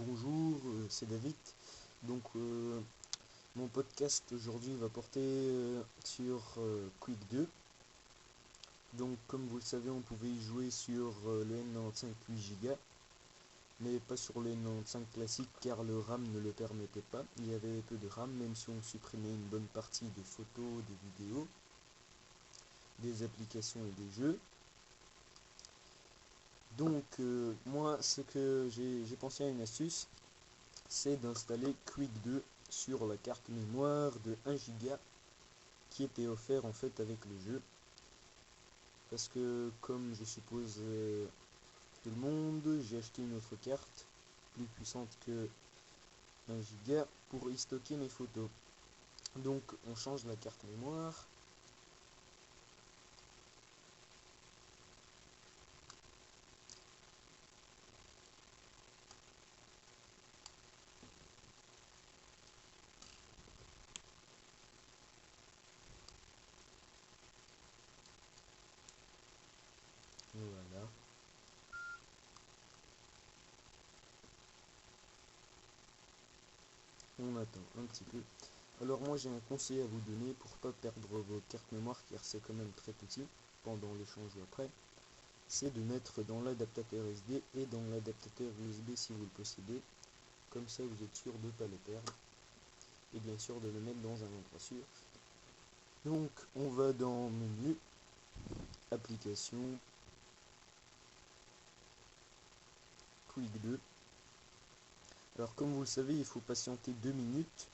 bonjour, c'est David. Donc mon podcast aujourd'hui va porter sur Quake 2. Donc comme vous le savez, on pouvait y jouer sur le N95 8 Go, mais pas sur le N95 classique car le RAM ne le permettait pas. Il y avait peu de RAM, même si on supprimait une bonne partie des photos, des vidéos, des applications et des jeux. Donc moi ce que j'ai pensé à une astuce, c'est d'installer Quake 2 sur la carte mémoire de 1 Go qui était offert en fait avec le jeu. Parce que comme je suppose tout le monde, j'ai acheté une autre carte plus puissante que 1 Go pour y stocker mes photos. Donc on change la carte mémoire. Voilà. On attend un petit peu. Alors moi j'ai un conseil à vous donner pour pas perdre vos cartes mémoire car c'est quand même très petit pendant l'échange ou après. C'est de mettre dans l'adaptateur SD et dans l'adaptateur USB si vous le possédez. Comme ça vous êtes sûr de ne pas les perdre. Et bien sûr de le mettre dans un endroit sûr. Donc on va dans menu, application, Quake 2. Alors comme vous le savez, il faut patienter 2 minutes.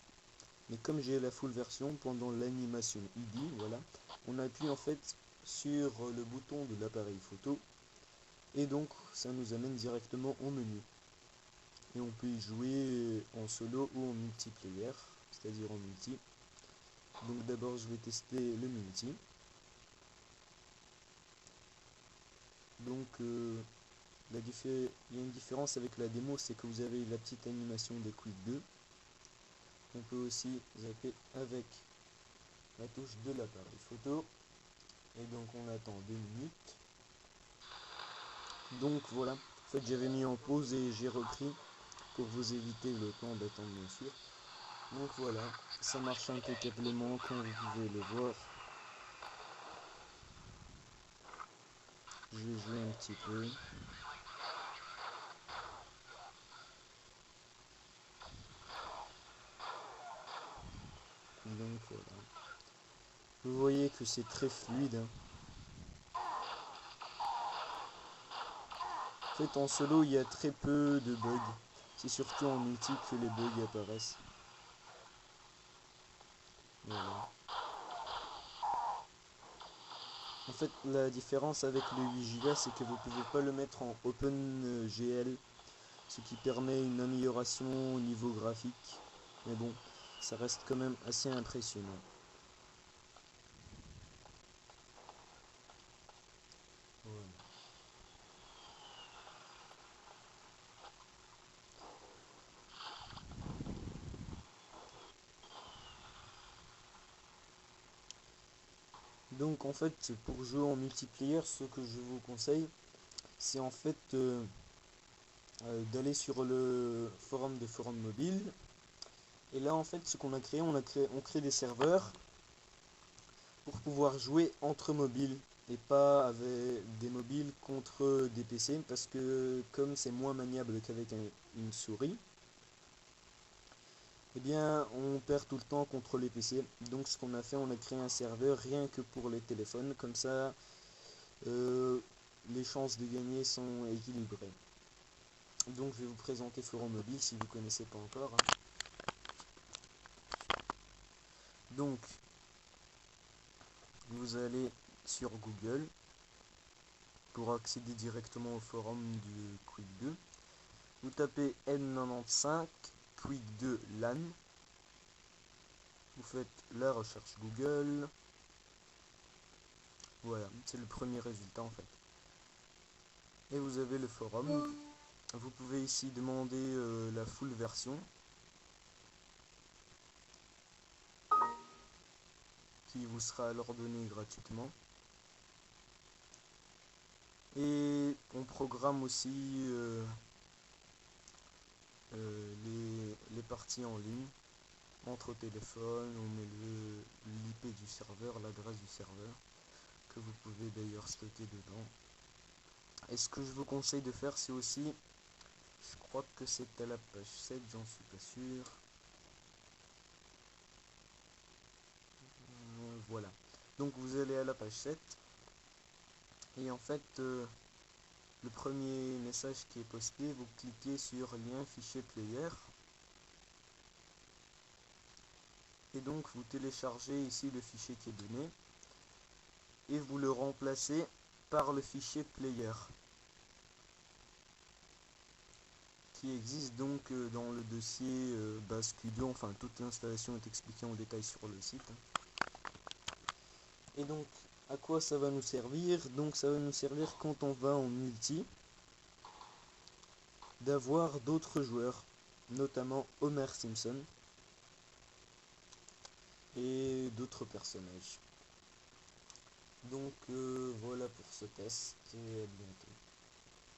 Mais comme j'ai la full version, pendant l'animation ID, voilà, on appuie en fait sur le bouton de l'appareil photo. Et donc ça nous amène directement au menu. Et on peut y jouer en solo ou en multiplayer, c'est-à-dire en multi. Donc d'abord je vais tester le multi. Donc il y a une différence avec la démo, c'est que vous avez la petite animation des Quake 2. On peut aussi zapper avec la touche de l'appareil photo. Et donc on attend 2 minutes. Donc voilà, en fait j'avais mis en pause et j'ai repris pour vous éviter le temps d'attendre bien sûr. Donc voilà, ça marche impeccablement comme vous pouvez le voir. Je vais jouer un petit peu. Donc voilà. Vous voyez que c'est très fluide. En fait en solo il y a très peu de bugs. C'est surtout en multi que les bugs apparaissent. Voilà. En fait la différence avec le 8 Go c'est que vous pouvez pas le mettre en OpenGL, ce qui permet une amélioration au niveau graphique. Mais bon, ça reste quand même assez impressionnant. Voilà. Donc en fait pour jouer en multiplayer, ce que je vous conseille, c'est en fait d'aller sur le forum de Forum Mobile. Et là en fait ce qu'on a créé, on crée des serveurs pour pouvoir jouer entre mobiles et pas avec des mobiles contre des PC, parce que comme c'est moins maniable qu'avec une souris, eh bien on perd tout le temps contre les PC. Donc ce qu'on a fait, on a créé un serveur rien que pour les téléphones, comme ça les chances de gagner sont équilibrées. Donc je vais vous présenter Forum Mobile si vous ne connaissez pas encore. Donc vous allez sur Google pour accéder directement au forum du Quake 2. Vous tapez N95 Quake 2 LAN. Vous faites la recherche Google. Voilà, c'est le premier résultat en fait. Et vous avez le forum. Vous pouvez ici demander la full version qui vous sera alors donnée gratuitement. Et on programme aussi parties en ligne. Entre au téléphone, on met l'IP du serveur, l'adresse du serveur, que vous pouvez d'ailleurs stocker dedans. Et ce que je vous conseille de faire, c'est aussi, je crois que c'est à la page 7, j'en suis pas sûr. Voilà. Donc vous allez à la page 7. Et en fait, le premier message qui est posté, vous cliquez sur lien fichier player. Et donc vous téléchargez ici le fichier qui est donné. Et vous le remplacez par le fichier player. Qui existe donc dans le dossier Bascudo. Enfin, toute l'installation est expliquée en détail sur le site. Et donc, à quoi ça va nous servir? Donc ça va nous servir quand on va en multi, d'avoir d'autres joueurs, notamment Homer Simpson et d'autres personnages. Donc voilà pour ce test et à bientôt.